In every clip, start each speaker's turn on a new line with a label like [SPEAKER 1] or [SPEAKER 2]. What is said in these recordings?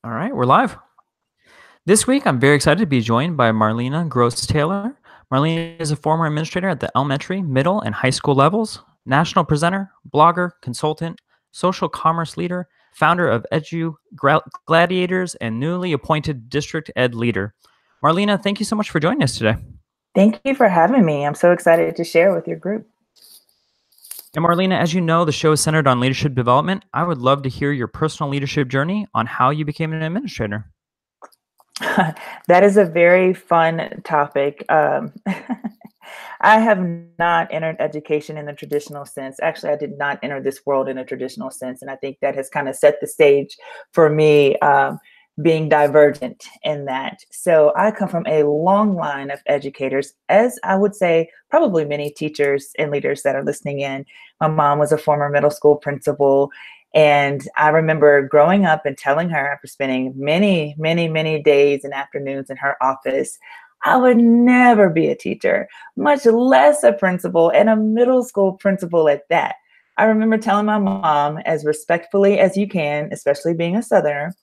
[SPEAKER 1] All right, we're live. This week, I'm very excited to be joined by Marlena Gross Taylor. Marlena is a former administrator at the elementary, middle, and high school levels, national presenter, blogger, consultant, social commerce leader, founder of Edge of Gladiators, and newly appointed district ed leader. Marlena, thank you so much for joining us today.
[SPEAKER 2] Thank you for having me. I'm so excited to share with your group.
[SPEAKER 1] And Marlena, as you know, the show is centered on leadership development. I would love to hear your personal leadership journey on how you became an administrator.
[SPEAKER 2] That is a very fun topic. I have not entered education in the traditional sense. Actually, I did not enter this world in a traditional sense. And I think that has kind of set the stage for me being divergent in that. So I come from a long line of educators, as I would say, probably many teachers and leaders that are listening in. My mom was a former middle school principal. And I remember growing up and telling her, after spending many, many, many days and afternoons in her office, I would never be a teacher, much less a principal, and a middle school principal at that. I remember telling my mom, as respectfully as you can, especially being a Southerner,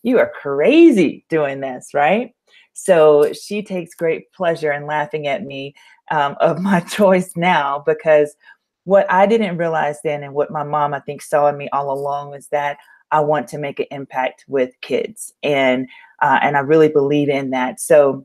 [SPEAKER 2] you are crazy doing this, right? So she takes great pleasure in laughing at me of my choice now, because what I didn't realize then, and what my mom, I think, saw in me all along, is that I want to make an impact with kids, and I really believe in that. So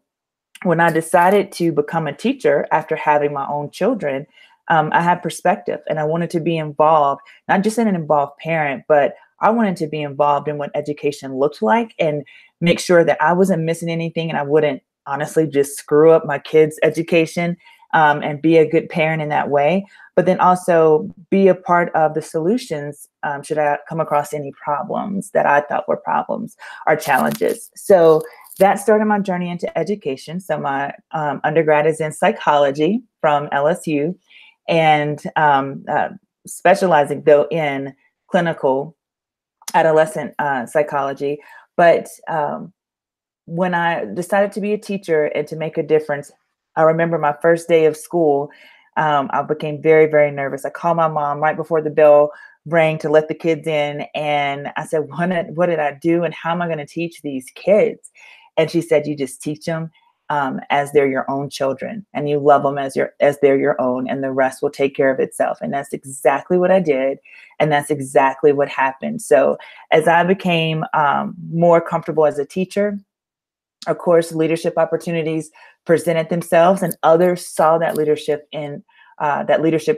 [SPEAKER 2] when I decided to become a teacher after having my own children, I had perspective, and I wanted to be involved, not just in an involved parent, but I wanted to be involved in what education looked like and make sure that I wasn't missing anything, and I wouldn't honestly just screw up my kids' education, and be a good parent in that way, but then also be a part of the solutions should I come across any problems that I thought were problems or challenges. So that started my journey into education. So my undergrad is in psychology from LSU, and specializing though in clinical adolescent psychology. But when I decided to be a teacher and to make a difference, I remember my first day of school. I became very, very nervous. I called my mom right before the bell rang to let the kids in, and I said, "What did I do, and how am I going to teach these kids?" And she said, "You just teach them as they're your own children, and you love them as they're your own, and the rest will take care of itself." And that's exactly what I did, and that's exactly what happened. So as I became more comfortable as a teacher, of course, leadership opportunities presented themselves, and others saw that leadership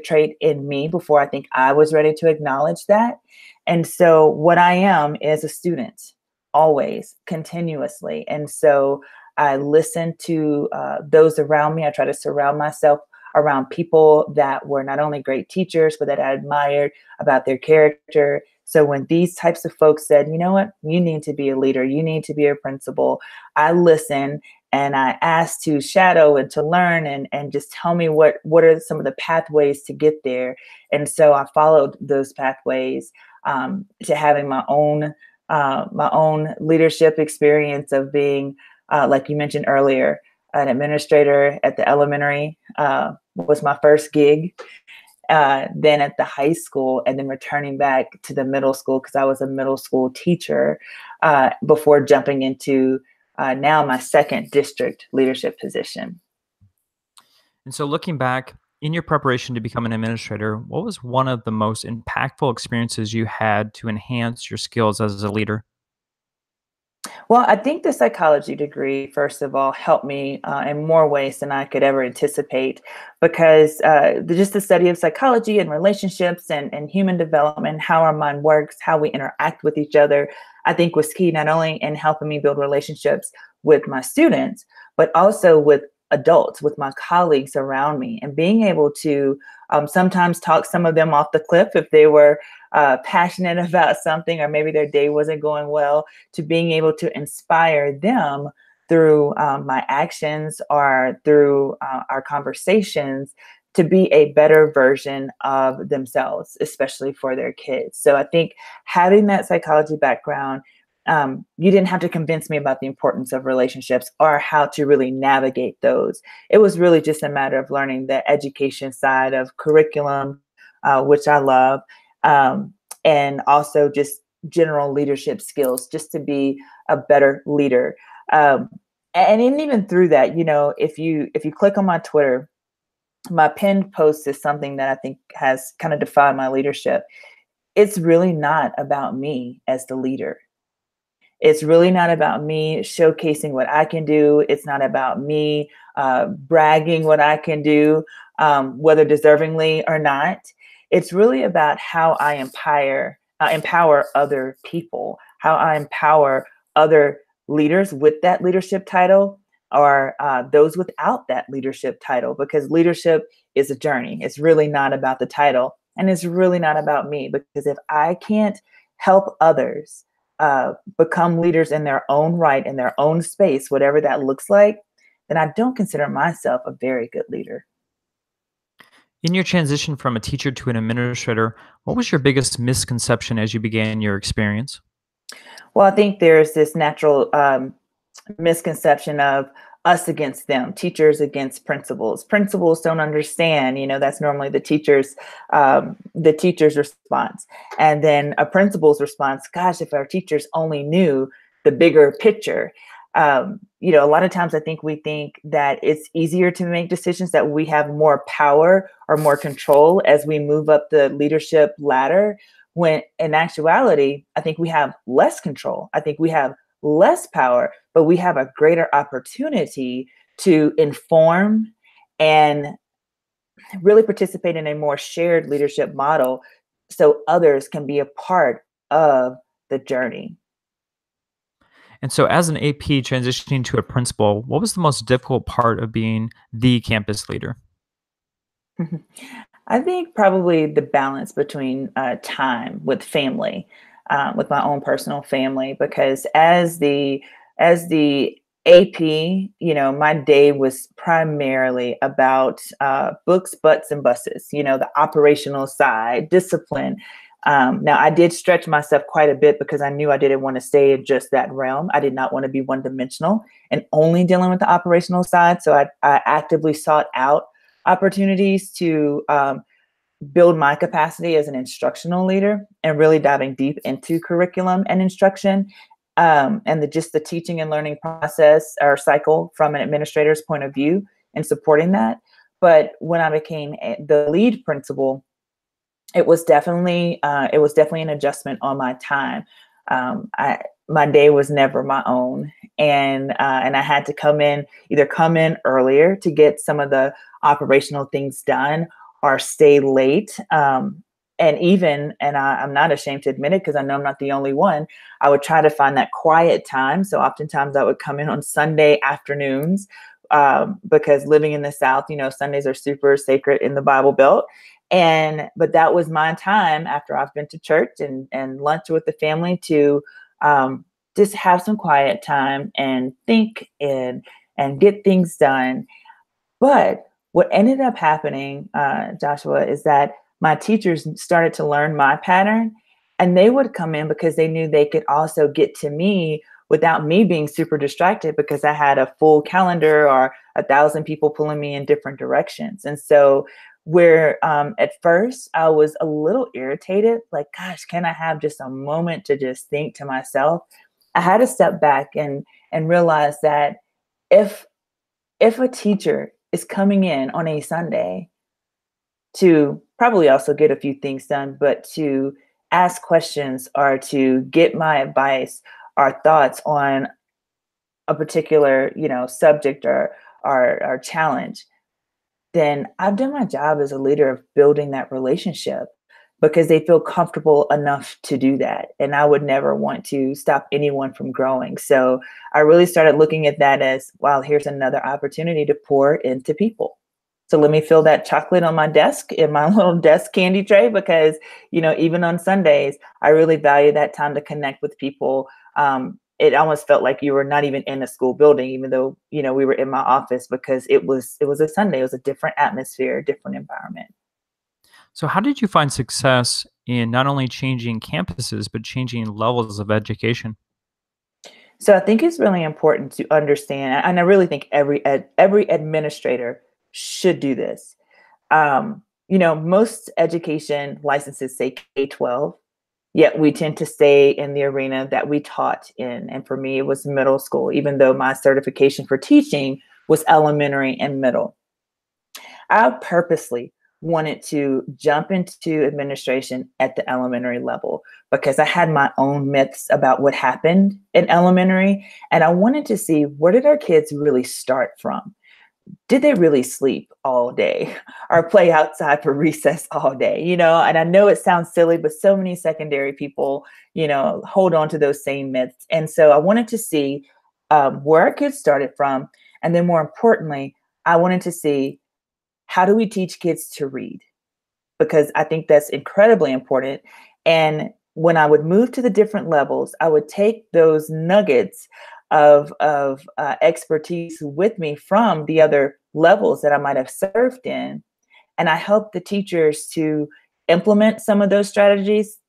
[SPEAKER 2] trait in me before I think I was ready to acknowledge that. And so what I am is a student, always, continuously. And so I listen to those around me. I try to surround myself around people that were not only great teachers, but that I admired about their character. So when these types of folks said, "You know what, you need to be a leader, you need to be a principal," I listened, and I asked to shadow and to learn, and just tell me what are some of the pathways to get there. And so I followed those pathways to having my own leadership experience of being, like you mentioned earlier, an administrator at the elementary was my first gig. Then at the high school, and then returning back to the middle school because I was a middle school teacher before jumping into now my second district leadership position.
[SPEAKER 1] And so, looking back in your preparation to become an administrator, what was one of the most impactful experiences you had to enhance your skills as a leader?
[SPEAKER 2] Well, I think the psychology degree, first of all, helped me in more ways than I could ever anticipate, because just the study of psychology and relationships and human development, how our mind works, how we interact with each other, I think was key not only in helping me build relationships with my students, but also with adults, with my colleagues around me, and being able to sometimes talk some of them off the cliff if they were passionate about something, or maybe their day wasn't going well, to being able to inspire them through my actions or through our conversations to be a better version of themselves, especially for their kids. So I think having that psychology background, you didn't have to convince me about the importance of relationships or how to really navigate those. It was really just a matter of learning the education side of curriculum, which I love, and also just general leadership skills just to be a better leader. And even through that, if you click on my Twitter, my pinned post is something that I think has kind of defined my leadership. It's really not about me as the leader. It's really not about me showcasing what I can do. It's not about me bragging what I can do, whether deservingly or not. It's really about how I empower other people, how I empower other leaders with that leadership title, or those without that leadership title, because leadership is a journey. It's really not about the title, and it's really not about me, because if I can't help others become leaders in their own right, in their own space, whatever that looks like, then I don't consider myself a very good leader.
[SPEAKER 1] In your transition from a teacher to an administrator, what was your biggest misconception as you began your experience?
[SPEAKER 2] Well, I think there's this natural misconception of us against them, teachers against principals. Principals don't understand, that's normally the teacher's response. And then a principal's response, gosh, if our teachers only knew the bigger picture. A lot of times I think we think that it's easier to make decisions, that we have more power or more control as we move up the leadership ladder, when in actuality, I think we have less control. I think we have less power, but we have a greater opportunity to inform and really participate in a more shared leadership model, so others can be a part of the journey.
[SPEAKER 1] And so, as an AP transitioning to a principal, what was the most difficult part of being the campus leader?
[SPEAKER 2] I think probably the balance between time with family, with my own personal family, because as the AP, my day was primarily about books, butts, and buses. The operational side, discipline. Now, I did stretch myself quite a bit because I knew I didn't want to stay in just that realm. I did not want to be one dimensional and only dealing with the operational side. So I actively sought out opportunities to build my capacity as an instructional leader, and really diving deep into curriculum and instruction, and just the teaching and learning process or cycle from an administrator's point of view, and supporting that. But when I became the lead principal, it was definitely an adjustment on my time. My day was never my own, and I had to either come in earlier to get some of the operational things done, or stay late. I'm not ashamed to admit it, because I know I'm not the only one. I would try to find that quiet time. So oftentimes I would come in on Sunday afternoons, because living in the South, Sundays are super sacred in the Bible Belt. But that was my time after I've been to church and lunch with the family, to just have some quiet time and think and get things done. But what ended up happening, Joshua, is that my teachers started to learn my pattern, and they would come in because they knew they could also get to me without me being super distracted, because I had a full calendar or 1,000 people pulling me in different directions. And so, where at first I was a little irritated, like, gosh, can I have just a moment to just think to myself? I had to step back and realize that if a teacher is coming in on a Sunday to probably also get a few things done, but to ask questions or to get my advice or thoughts on a particular, subject or challenge, then I've done my job as a leader of building that relationship, because they feel comfortable enough to do that. And I would never want to stop anyone from growing. So I really started looking at that as, wow, here's another opportunity to pour into people. So let me fill that chocolate on my desk, in my little desk candy tray, because, even on Sundays, I really value that time to connect with people. It almost felt like you were not even in a school building, even though, we were in my office, because it was a Sunday. It was a different atmosphere, different environment.
[SPEAKER 1] So, how did you find success in not only changing campuses, but changing levels of education?
[SPEAKER 2] So I think it's really important to understand, and I really think every administrator should do this. Most education licenses say K-12, Yet we tend to stay in the arena that we taught in. And for me, it was middle school, even though my certification for teaching was elementary and middle. I purposely wanted to jump into administration at the elementary level because I had my own myths about what happened in elementary. And I wanted to see, where did our kids really start from? Did they really sleep all day or play outside for recess all day? And I know it sounds silly, but so many secondary people, hold on to those same myths. And so I wanted to see where our kids started from. And then more importantly, I wanted to see, how do we teach kids to read? Because I think that's incredibly important. And when I would move to the different levels, I would take those nuggets of expertise with me from the other levels that I might have served in, and I helped the teachers to implement some of those strategies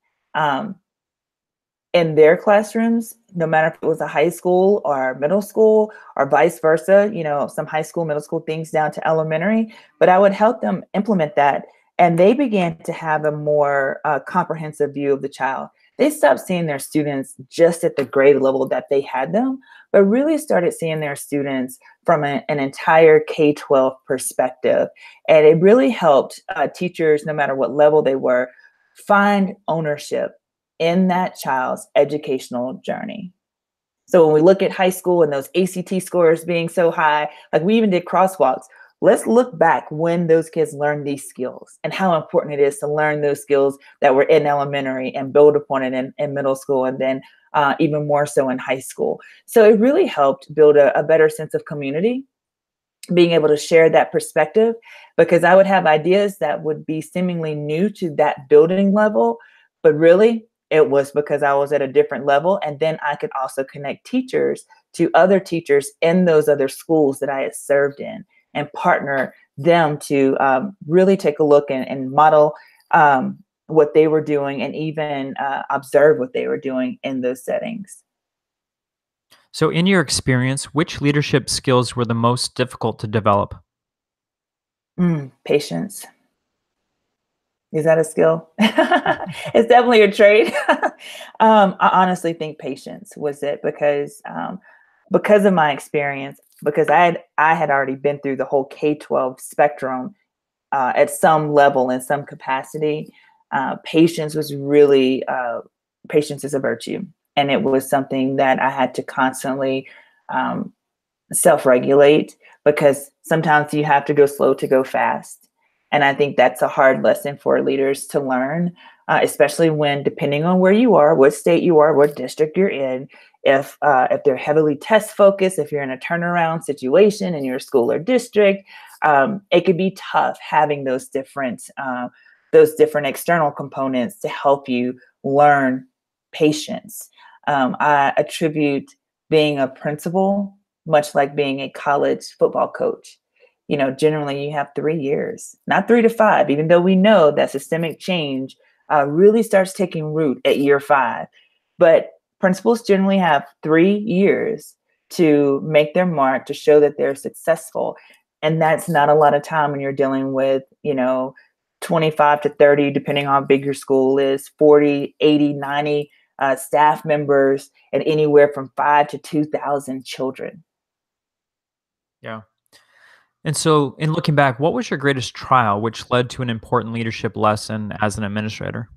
[SPEAKER 2] in their classrooms, no matter if it was a high school or middle school or vice versa, some high school, middle school things down to elementary, but I would help them implement that. And they began to have a more comprehensive view of the child. They stopped seeing their students just at the grade level that they had them, but really started seeing their students from an entire K-12 perspective. And it really helped teachers, no matter what level they were, find ownership in that child's educational journey. So when we look at high school and those ACT scores being so high, like we even did crosswalks, let's look back when those kids learned these skills and how important it is to learn those skills that were in elementary and build upon it in middle school, and then even more so in high school. So it really helped build a better sense of community, being able to share that perspective, because I would have ideas that would be seemingly new to that building level, but really it was because I was at a different level. And then I could also connect teachers to other teachers in those other schools that I had served in, and partner them to really take a look and model what they were doing, and even observe what they were doing in those settings.
[SPEAKER 1] So, in your experience, which leadership skills were the most difficult to develop?
[SPEAKER 2] Patience. Is that a skill? It's definitely a trait. I honestly think patience was it, because of my experience, because I had already been through the whole K-12 spectrum at some level, in some capacity. Patience was really patience is a virtue, and it was something that I had to constantly um, self-regulate, because sometimes you have to go slow to go fast. And I think that's a hard lesson for leaders to learn, especially when, depending on where you are, what state you are, what district you're in, if they're heavily test focused, if you're in a turnaround situation in your school or district, it could be tough having those different external components to help you learn patience. I attribute being a principal much like being a college football coach. Generally you have 3 years, not 3 to 5, even though we know that systemic change really starts taking root at year 5. But principals generally have 3 years to make their mark, to show that they're successful. And that's not a lot of time when you're dealing with, 25 to 30, depending on how big your school is, 40, 80, 90 staff members, and anywhere from 5 to 2,000 children.
[SPEAKER 1] Yeah. And so, in looking back, what was your greatest trial which led to an important leadership lesson as an administrator?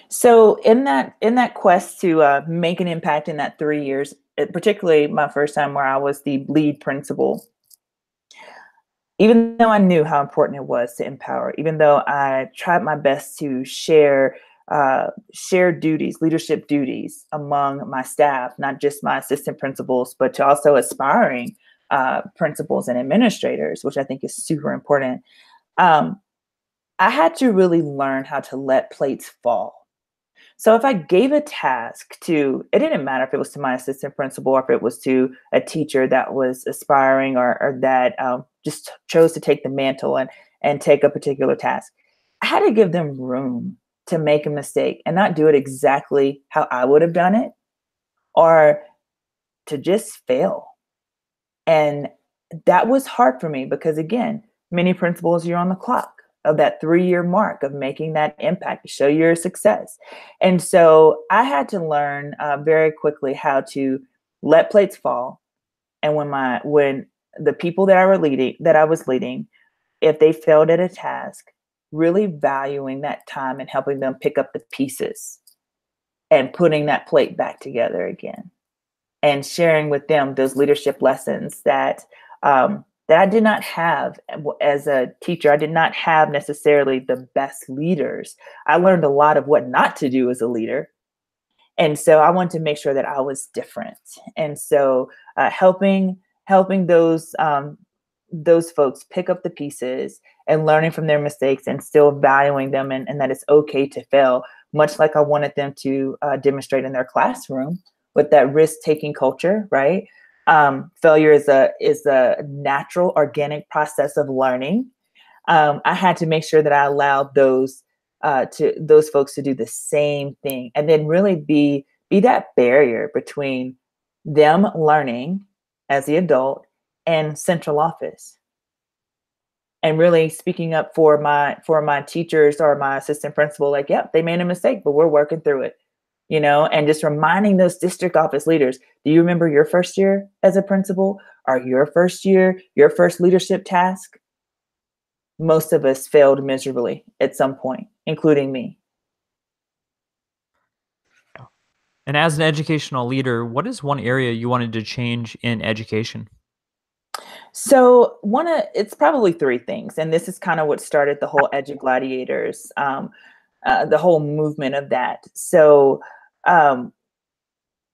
[SPEAKER 2] So in that quest to make an impact in that 3 years, particularly my first time where I was the lead principal, even though I knew how important it was to empower, even though I tried my best to share duties, leadership duties among my staff, not just my assistant principals, but to also aspiring principals and administrators, which I think is super important. Um, I had to really learn how to let plates fall. So if I gave a task to, it didn't matter if it was to my assistant principal or if it was to a teacher that was aspiring, or that just chose to take the mantle and take a particular task, I had to give them room to make a mistake and not do it exactly how I would have done it, or to just fail. And that was hard for me because, again, many principals, you're on the clock. of that 3-year mark of making that impact to show your success. And so I had to learn very quickly how to let plates fall. And when the people that I was leading, if they failed at a task, really valuing that time and helping them pick up the pieces and putting that plate back together again, and sharing with them those leadership lessons that that I did not have as a teacher. I did not have necessarily the best leaders. I learned a lot of what not to do as a leader. And so I wanted to make sure that I was different. And so helping those folks pick up the pieces and learning from their mistakes and still valuing them, and that it's okay to fail, much like I wanted them to demonstrate in their classroom with that risk-taking culture, right? Failure is a natural, organic process of learning. I had to make sure that I allowed those folks to do the same thing, and then really be that barrier between them learning as the adult and central office, and really speaking up for my teachers or my assistant principal, like, yep, they made a mistake, but we're working through it, and just reminding those district office leaders, do you remember your first year as a principal, or your first year, your first leadership task? Most of us failed miserably at some point, including me.
[SPEAKER 1] And as an educational leader, what is one area you wanted to change in education?
[SPEAKER 2] So it's probably three things, and this is kind of what started the whole Edge of Gladiators, the whole movement of that. So um,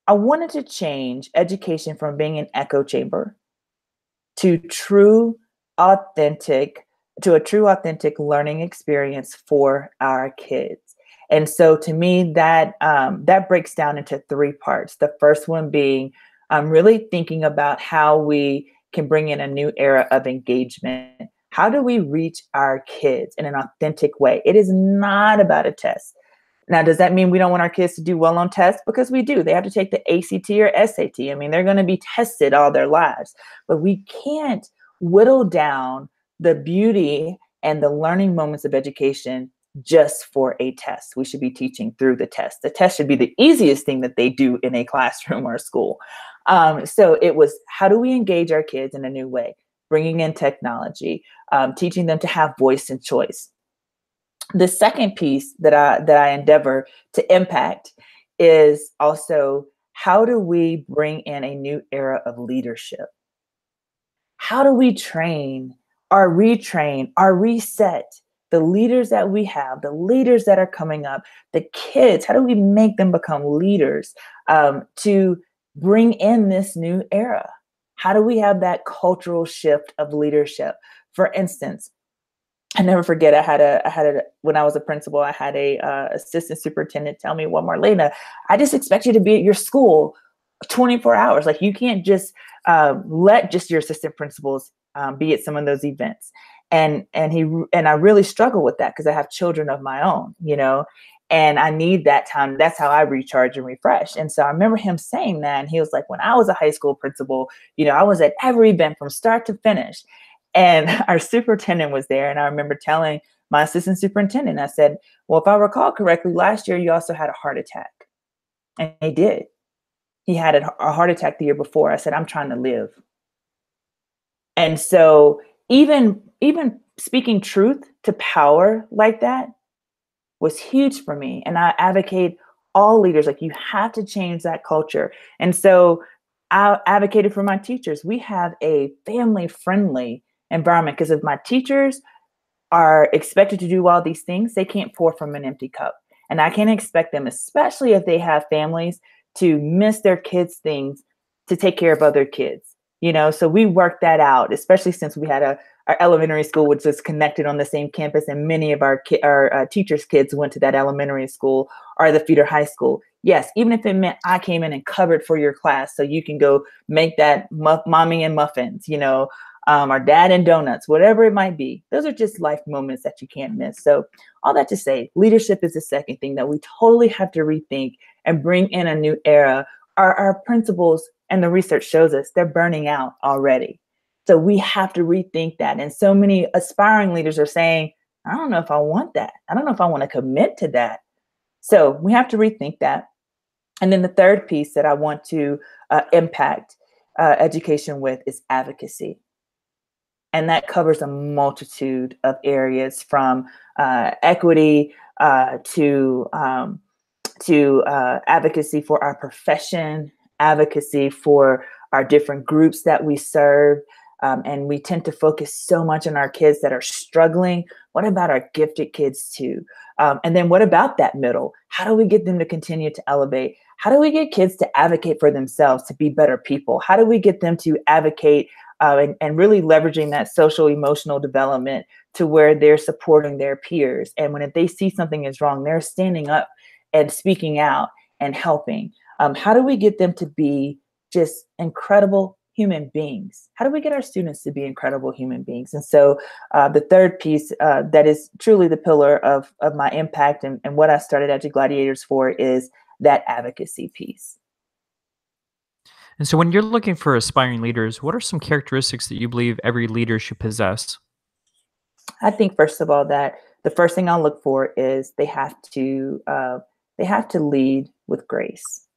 [SPEAKER 2] I wanted to change education from being an echo chamber to authentic, a true authentic learning experience for our kids. And so to me, that breaks down into three parts. The first one being really thinking about how we can bring in a new era of engagement. How do we reach our kids in an authentic way? It is not about a test. Now, does that mean we don't want our kids to do well on tests? Because we do. They have to take the ACT or SAT. I mean, they're going to be tested all their lives. But we can't whittle down the beauty and the learning moments of education just for a test. We should be teaching through the test. The test should be the easiest thing that they do in a classroom or a school. So it was, how do we engage our kids in a new way? Bringing in technology, teaching them to have voice and choice. The second piece that I endeavor to impact is also, how do we bring in a new era of leadership? How do we train or retrain or reset the leaders that we have, the leaders that are coming up, the kids? How do we make them become leaders to bring in this new era? How do we have that cultural shift of leadership? For instance, I never forget, when I was a principal, I had a assistant superintendent tell me, well, Marlena, I just expect you to be at your school 24 hours. Like, you can't just let just your assistant principals be at some of those events. And I really struggle with that because I have children of my own, and I need that time. That's how I recharge and refresh. And so I remember him saying that, and he was like, when I was a high school principal, I was at every event from start to finish. And our superintendent was there. And I remember telling my assistant superintendent, I said, well, if I recall correctly, last year you also had a heart attack. And he did. He had a heart attack the year before. I said, I'm trying to live. And so even speaking truth to power like that was huge for me. And I advocate all leaders, like, you have to change that culture. And so I advocated for my teachers. We have a family-friendly environment, because if my teachers are expected to do all these things, they can't pour from an empty cup. And I can't expect them, especially if they have families, to miss their kids' things to take care of other kids. So we worked that out, especially since we had our elementary school, which was connected on the same campus, and many of our teachers' kids went to that elementary school or the feeder high school. Yes, even if it meant I came in and covered for your class so you can go make that mommy and muffins, or dad and donuts, whatever it might be. Those are just life moments that you can't miss. So all that to say, leadership is the second thing that we totally have to rethink and bring in a new era. Our principals, and the research shows us, they're burning out already. So we have to rethink that. And so many aspiring leaders are saying, I don't know if I want that. I don't know if I want to commit to that. So we have to rethink that. And then the third piece that I want to impact education with is advocacy. And that covers a multitude of areas from equity to advocacy for our profession, advocacy for our different groups that we serve. And we tend to focus so much on our kids that are struggling. What about our gifted kids too? And then what about that middle? How do we get them to continue to elevate? How do we get kids to advocate for themselves, to be better people? How do we get them to advocate and really leveraging that social emotional development to where they're supporting their peers? And when if they see something is wrong, they're standing up and speaking out and helping. How do we get them to be just incredible human beings? How do we get our students to be incredible human beings? And so the third piece that is truly the pillar of my impact and what I started Edge of Gladiators for is that advocacy piece.
[SPEAKER 1] And so, when you're looking for aspiring leaders, what are some characteristics that you believe every leader should possess?
[SPEAKER 2] I think first of all that the first thing I'll look for is they have to lead with grace.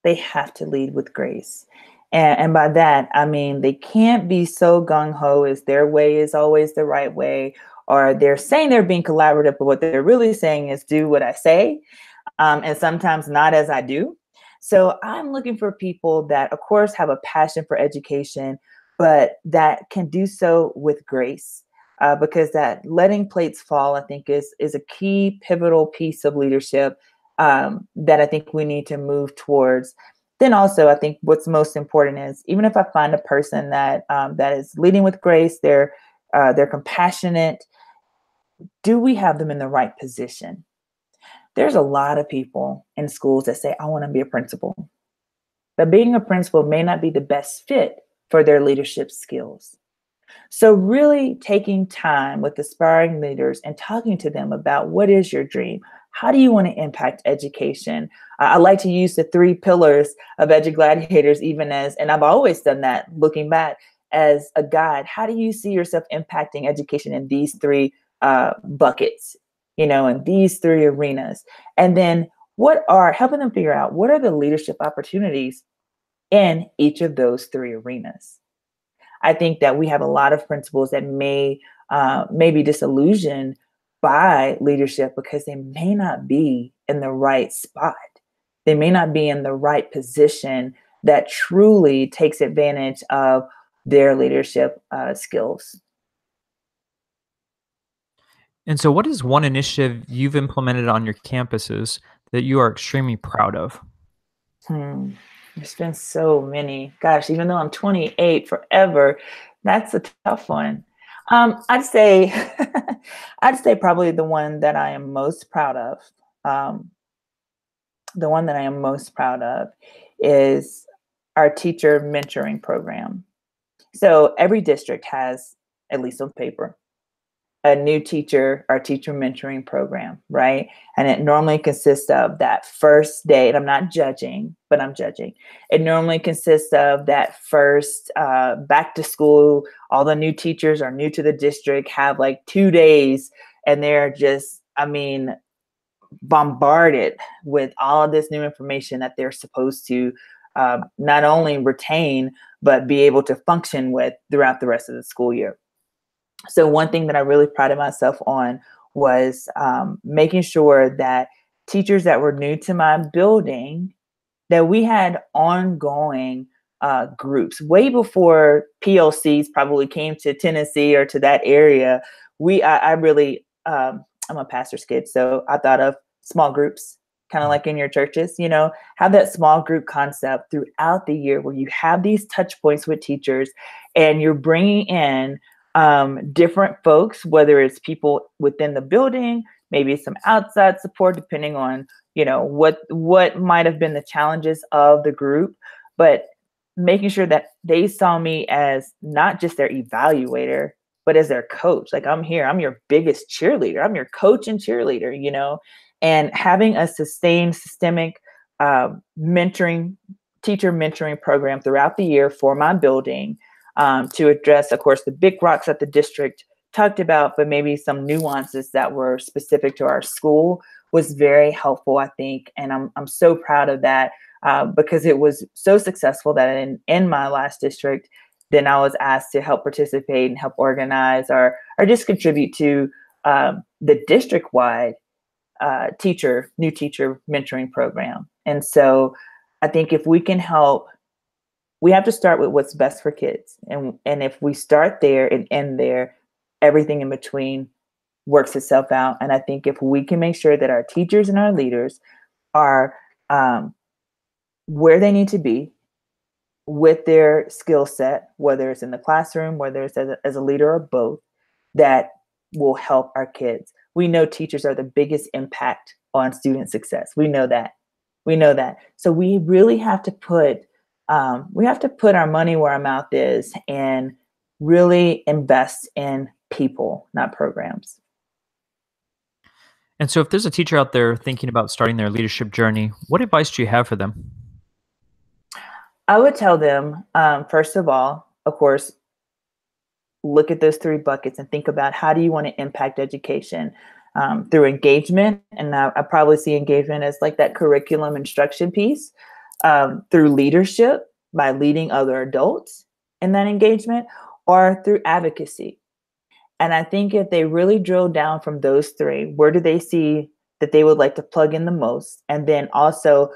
[SPEAKER 2] They have to lead with grace. And by that, I mean, they can't be so gung ho as their way is always the right way, or they're saying they're being collaborative, but what they're really saying is do what I say, and sometimes not as I do. So I'm looking for people that, of course, have a passion for education, but that can do so with grace. Because that letting plates fall, I think, is a key pivotal piece of leadership that I think we need to move towards. Then also, I think what's most important is even if I find a person that that is leading with grace, they're compassionate. Do we have them in the right position? There's a lot of people in schools that say, I want to be a principal. But being a principal may not be the best fit for their leadership skills. So really taking time with aspiring leaders and talking to them about what is your dream? How do you want to impact education? I like to use the three pillars of Edge of Gladiators, even as, and I've always done that looking back as a guide. How do you see yourself impacting education in these three buckets, in these three arenas? And then helping them figure out what are the leadership opportunities in each of those three arenas? I think that we have a lot of principals that may be disillusioned by leadership because they may not be in the right spot. They may not be in the right position that truly takes advantage of their leadership skills.
[SPEAKER 1] And so, what is one initiative you've implemented on your campuses that you are extremely proud of?
[SPEAKER 2] Hmm. There's been so many. Gosh, even though I'm 28 forever, that's a tough one. I'd say, I'd say probably the one that I am most proud of. Um, the one that I am most proud of is our teacher mentoring program. So every district has, at least on paper, a new teacher or teacher mentoring program, right? And it normally consists of that first day, and I'm not judging, but I'm judging. It normally consists of that first back to school. All the new teachers are new to the district, have like 2 days, and they're just, I mean, bombarded with all of this new information that they're supposed to not only retain, but be able to function with throughout the rest of the school year. So one thing that I really prided myself on was making sure that teachers that were new to my building, that we had ongoing groups way before PLCs probably came to Tennessee or to that area. I really, I'm a pastor's kid, so I thought of small groups, kind of like in your churches, have that small group concept throughout the year where you have these touch points with teachers and you're bringing in different folks, whether it's people within the building, maybe some outside support, depending on, what might have been the challenges of the group, but making sure that they saw me as not just their evaluator, but as their coach. Like, I'm here, I'm your biggest cheerleader. I'm your coach and cheerleader, and having a sustained systemic mentoring, teacher mentoring program throughout the year for my building to address, of course, the big rocks that the district talked about, but maybe some nuances that were specific to our school was very helpful, I think. And I'm so proud of that because it was so successful that in my last district, then I was asked to help participate and help organize or just contribute to the district-wide new teacher mentoring program. And so I think if we can help, we have to start with what's best for kids. And if we start there and end there, everything in between works itself out. And I think if we can make sure that our teachers and our leaders are where they need to be with their skill set, whether it's in the classroom, whether it's as a leader or both, that will help our kids. We know teachers are the biggest impact on student success. We know that. We know that. So we really have to put our money where our mouth is and really invest in people, not programs.
[SPEAKER 1] And so if there's a teacher out there thinking about starting their leadership journey, what advice do you have for them?
[SPEAKER 2] I would tell them, first of all, of course, look at those 3 buckets and think about how do you want to impact education through engagement. And I probably see engagement as like that curriculum instruction piece, through leadership by leading other adults in that engagement, or through advocacy. And I think if they really drill down from those 3, where do they see that they would like to plug in the most? And then also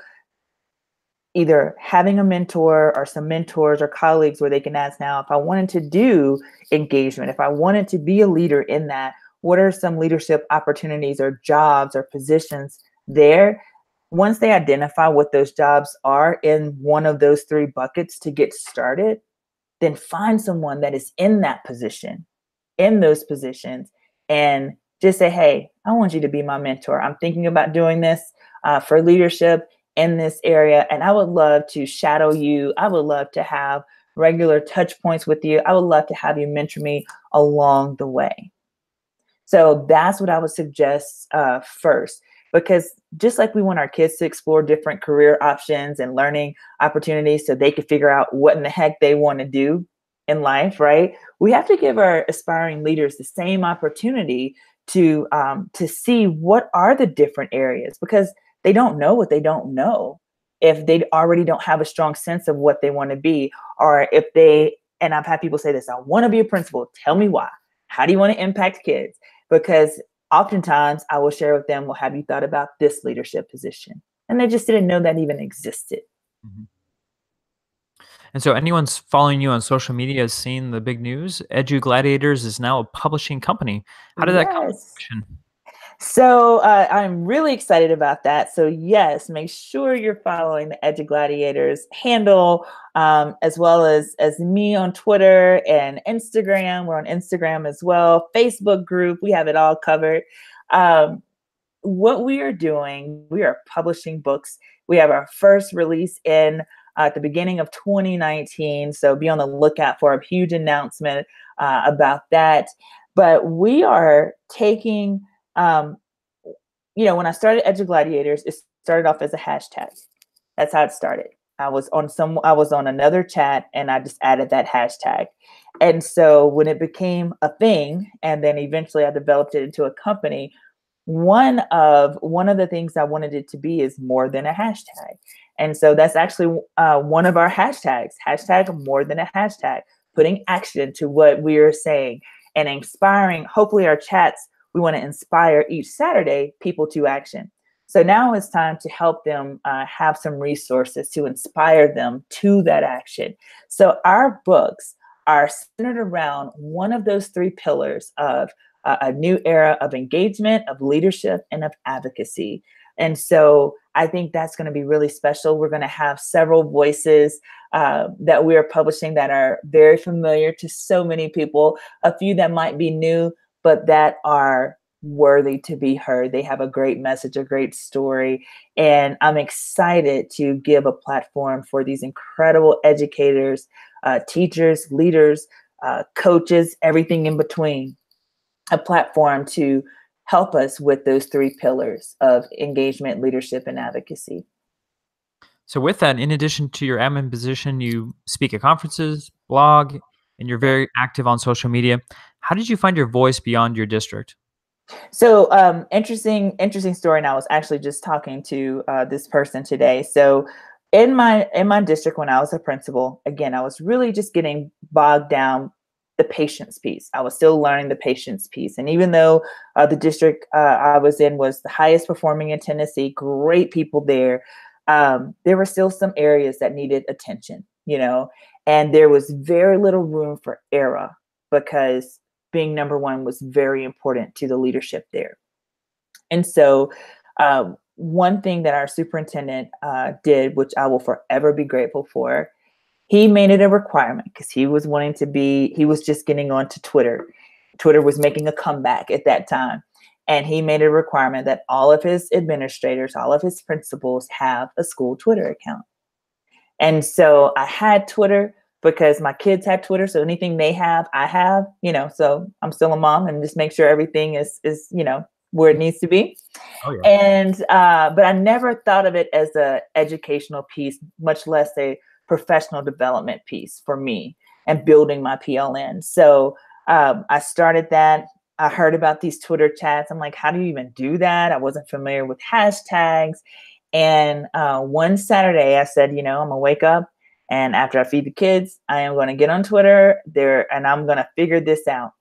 [SPEAKER 2] either having a mentor or some mentors or colleagues where they can ask, now, if I wanted to do engagement, if I wanted to be a leader in that, what are some leadership opportunities or jobs or positions there? Once they identify what those jobs are in one of those 3 buckets to get started, then find someone that is in that position, in those positions, and just say, hey, I want you to be my mentor. I'm thinking about doing this for leadership in this area, and I would love to shadow you. I would love to have regular touch points with you. I would love to have you mentor me along the way. So that's what I would suggest first, because just like we want our kids to explore different career options and learning opportunities so they can figure out what in the heck they want to do in life, right? We have to give our aspiring leaders the same opportunity to see what are the different areas, because they don't know what they don't know if they already don't have a strong sense of what they want to be, or if they, and I've had people say this, I want to be a principal. Tell me why. How do you want to impact kids? Because oftentimes I will share with them, well, have you thought about this leadership position? And they just didn't know that even existed.
[SPEAKER 1] Mhm. And so anyone's following you on social media has seen the big news. Edge of Gladiators is now a publishing company. How did that come to
[SPEAKER 2] Yes.
[SPEAKER 1] fruition?
[SPEAKER 2] So I'm really excited about that. So yes, make sure you're following the Edge of Gladiators handle, as well as me on Twitter and Instagram. We're on Instagram as well. Facebook group, we have it all covered. What we are doing, we are publishing books. We have our first release in at the beginning of 2019. So be on the lookout for a huge announcement about that. But we are taking when I started Edge of Gladiators, it started off as a hashtag. That's how it started. I was on another chat and I just added that hashtag. And so when it became a thing, and then eventually I developed it into a company, one of the things I wanted it to be is more than a hashtag. And so that's actually one of our hashtags, hashtag more than a hashtag, putting action to what we are saying and inspiring, hopefully our chats, we want to inspire each Saturday people to action. So now it's time to help them have some resources to inspire them to that action. So our books are centered around one of those 3 pillars of a new era of engagement, of leadership, and of advocacy. And so I think that's going to be really special. We're going to have several voices that we are publishing that are very familiar to so many people, a few that might be new, but that are worthy to be heard. They have a great message, a great story. And I'm excited to give a platform for these incredible educators, teachers, leaders, coaches, everything in between, a platform to help us with those 3 pillars of engagement, leadership, and advocacy.
[SPEAKER 1] So with that, in addition to your admin position, you speak at conferences, blog, and you're very active on social media. How did you find your voice beyond your district?
[SPEAKER 2] So interesting story. And I was actually just talking to this person today. So in my district, when I was a principal, again, I was really just getting bogged down the patience piece. I was still learning the patience piece, and even though the district I was in was the highest performing in Tennessee, great people there, there were still some areas that needed attention, and there was very little room for error because being number one was very important to the leadership there. And so, one thing that our superintendent did, which I will forever be grateful for, he made it a requirement because he was just getting onto Twitter. Twitter was making a comeback at that time. And he made a requirement that all of his administrators, all of his principals have a school Twitter account. And so I had Twitter because my kids had Twitter. So anything they have, I have, so I'm still a mom and just make sure everything is, where it needs to be.
[SPEAKER 1] Oh, yeah.
[SPEAKER 2] And, but I never thought of it as a educational piece, much less a professional development piece for me and building my PLN. So I started that. I heard about these Twitter chats. I'm like, how do you even do that? I wasn't familiar with hashtags. And one Saturday I said, I'm gonna wake up, and after I feed the kids, I am going to get on Twitter there and I'm going to figure this out.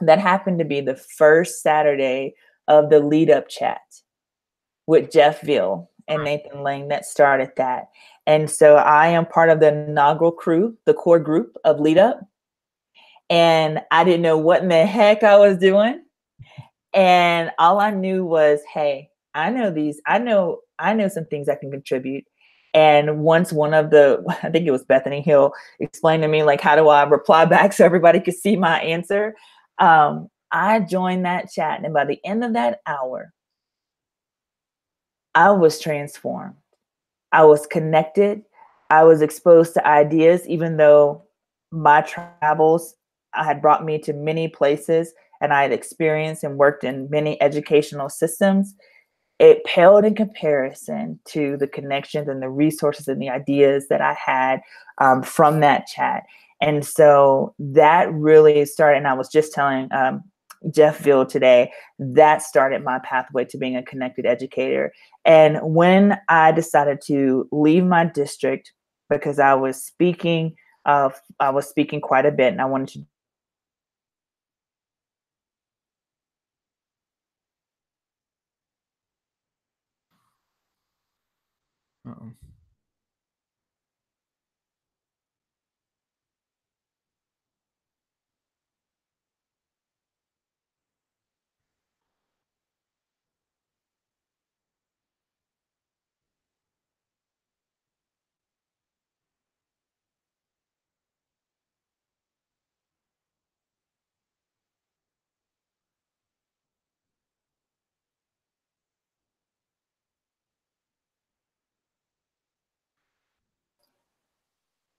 [SPEAKER 2] That happened to be the first Saturday of the lead up chat with Jeff Veal and Nathan Lang that started that. And so I am part of the inaugural crew, the core group of lead up. And I didn't know what in the heck I was doing. And all I knew was, hey, I know some things I can contribute. And once I think it was Bethany Hill, explained to me, like, how do I reply back so everybody could see my answer? I joined that chat. And by the end of that hour, I was transformed. I was connected. I was exposed to ideas, even though my travels had brought me to many places and I had experienced and worked in many educational systems. It paled in comparison to the connections and the resources and the ideas that I had from that chat. And so that really started, and I was just telling Jeff Veal today, that started my pathway to being a connected educator. And when I decided to leave my district, because I was speaking quite a bit and I wanted to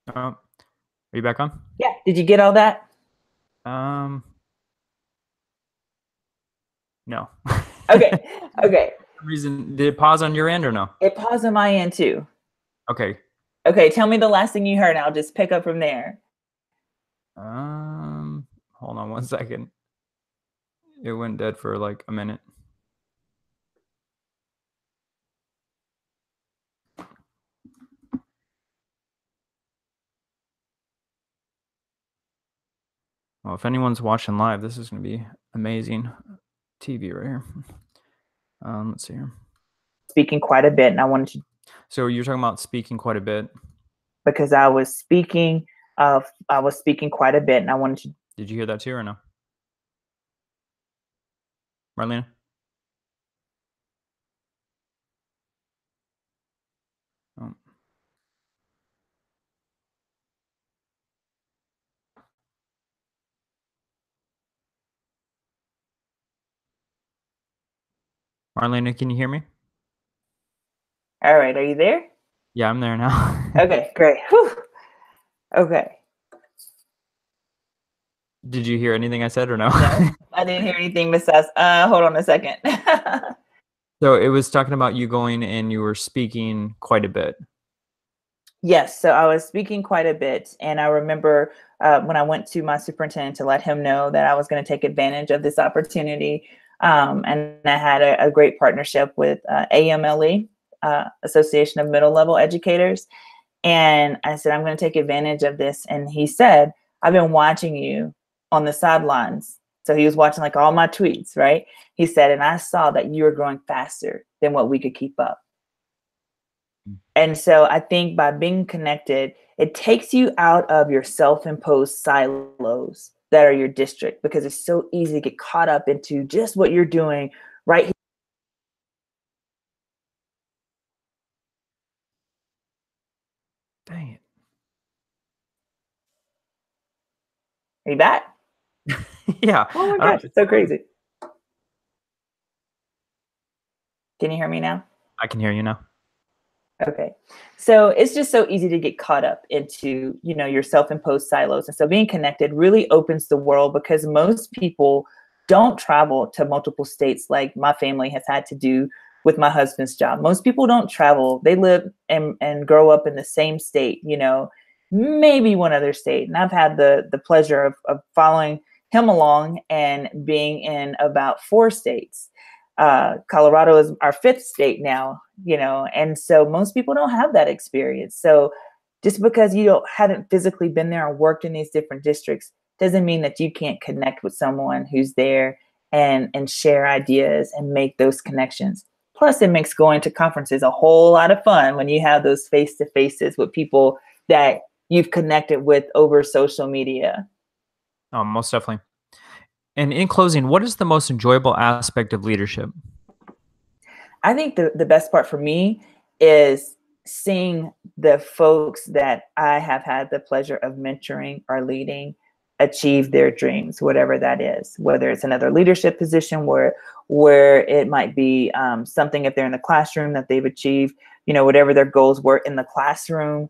[SPEAKER 1] Uh-oh. Are you back on?
[SPEAKER 2] Yeah. Did you get all that?
[SPEAKER 1] No.
[SPEAKER 2] Okay. Okay.
[SPEAKER 1] For some reason, did it pause on your end or no?
[SPEAKER 2] It paused on my end too.
[SPEAKER 1] Okay.
[SPEAKER 2] Okay. Tell me the last thing you heard. And I'll just pick up from there.
[SPEAKER 1] Hold on 1 second. It went dead for like a minute. Well, if anyone's watching live, this is going to be amazing TV right here. Let's see here.
[SPEAKER 2] Speaking quite a bit, and I wanted to.
[SPEAKER 1] So you're talking about speaking quite a bit.
[SPEAKER 2] Because I was speaking quite a bit, and I wanted to.
[SPEAKER 1] Did you hear that too or no? Marlena? Oh. Marlena, can you hear me?
[SPEAKER 2] All right, are you there?
[SPEAKER 1] Yeah, I'm there now.
[SPEAKER 2] Okay, great. Whew. Okay.
[SPEAKER 1] Did you hear anything I said or no?
[SPEAKER 2] No, I didn't hear anything besides, hold on a second.
[SPEAKER 1] So it was talking about you going and you were speaking quite a bit.
[SPEAKER 2] Yes, so I was speaking quite a bit, and I remember when I went to my superintendent to let him know that I was going to take advantage of this opportunity, and I had a great partnership with AMLE, Association of Middle Level Educators, and I said I'm going to take advantage of this, and he said, "I've been watching you on the sidelines." So he was watching like all my tweets, right? He said, "And I saw that you were growing faster than what we could keep up." And so I think by being connected, it takes you out of your self-imposed silos that are your district, because it's so easy to get caught up into just what you're doing right here.
[SPEAKER 1] Dang it.
[SPEAKER 2] Are you back?
[SPEAKER 1] Yeah.
[SPEAKER 2] Oh my
[SPEAKER 1] I don't
[SPEAKER 2] gosh, it's so crazy. Can you hear me now?
[SPEAKER 1] I can hear you now.
[SPEAKER 2] Okay. So it's just so easy to get caught up into, your self-imposed silos. And so being connected really opens the world, because most people don't travel to multiple states like my family has had to do with my husband's job. Most people don't travel. They live and grow up in the same state, maybe one other state. And I've had the pleasure of following him along and being in about 4 states. Colorado is our 5th state now, and so most people don't have that experience. So just because you haven't physically been there or worked in these different districts doesn't mean that you can't connect with someone who's there and share ideas and make those connections. Plus, it makes going to conferences a whole lot of fun when you have those face-to-faces with people that you've connected with over social media.
[SPEAKER 1] Oh, most definitely. And in closing, what is the most enjoyable aspect of leadership?
[SPEAKER 2] I think the best part for me is seeing the folks that I have had the pleasure of mentoring or leading achieve their dreams, whatever that is, whether it's another leadership position where it might be something if they're in the classroom that they've achieved, whatever their goals were in the classroom.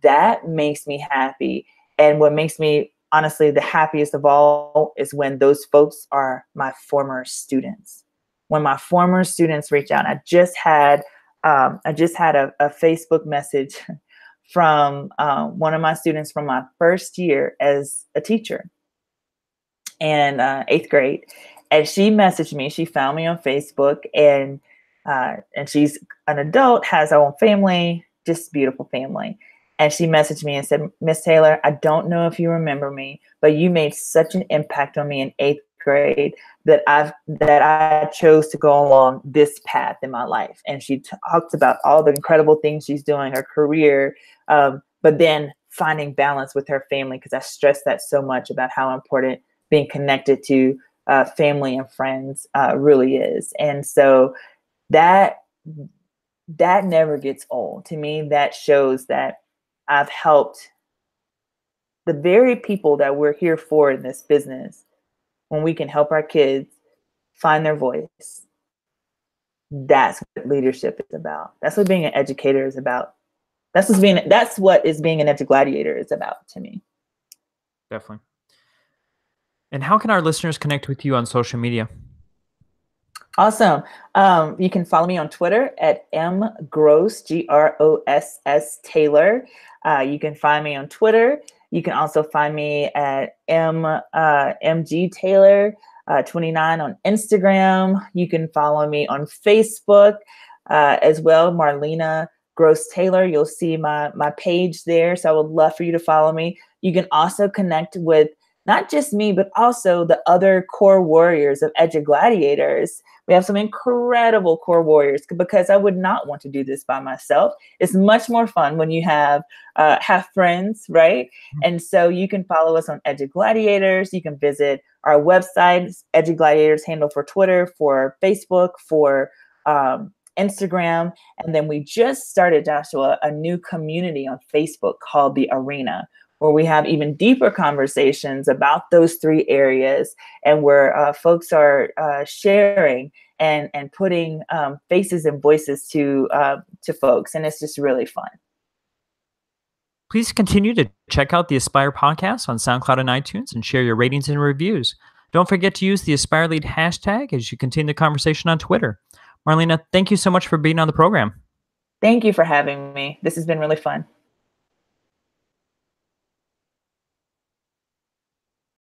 [SPEAKER 2] That makes me happy. And what makes me honestly the happiest of all is when those folks are my former students. When my former students reach out, I just had a Facebook message from one of my students from my first year as a teacher in 8th grade, and she messaged me. She found me on Facebook, and she's an adult, has her own family, just beautiful family. And she messaged me and said, "Miss Taylor, I don't know if you remember me, but you made such an impact on me in 8th grade that I chose to go along this path in my life." And she talked about all the incredible things she's doing, her career, but then finding balance with her family, because I stress that so much about how important being connected to family and friends really is. And so that never gets old. To me, that shows that I've helped the very people that we're here for in this business. When we can help our kids find their voice, that's what leadership is about. That's what being an educator is about. That's what is being an Edge of Gladiator is about to me.
[SPEAKER 1] Definitely. And how can our listeners connect with you on social media?
[SPEAKER 2] Awesome. You can follow me on Twitter at mgross, Gross Taylor. You can find me on Twitter. You can also find me at mg Taylor 29 on Instagram. You can follow me on Facebook as well, Marlena Gross Taylor. You'll see my page there. So I would love for you to follow me. You can also connect with not just me, but also the other core warriors of Edge of Gladiators. We have some incredible core warriors, because I would not want to do this by myself. It's much more fun when you have friends, right? And so you can follow us on Edge of Gladiators. You can visit our website, Edge of Gladiators handle for Twitter, for Facebook, for Instagram. And then we just started, Joshua, a new community on Facebook called The Arena, where we have even deeper conversations about those 3 areas, and where folks are sharing and putting faces and voices to folks, and it's just really fun.
[SPEAKER 1] Please continue to check out the Aspire podcast on SoundCloud and iTunes, and share your ratings and reviews. Don't forget to use the Aspire Lead hashtag as you continue the conversation on Twitter. Marlena, thank you so much for being on the program.
[SPEAKER 2] Thank you for having me. This has been really fun.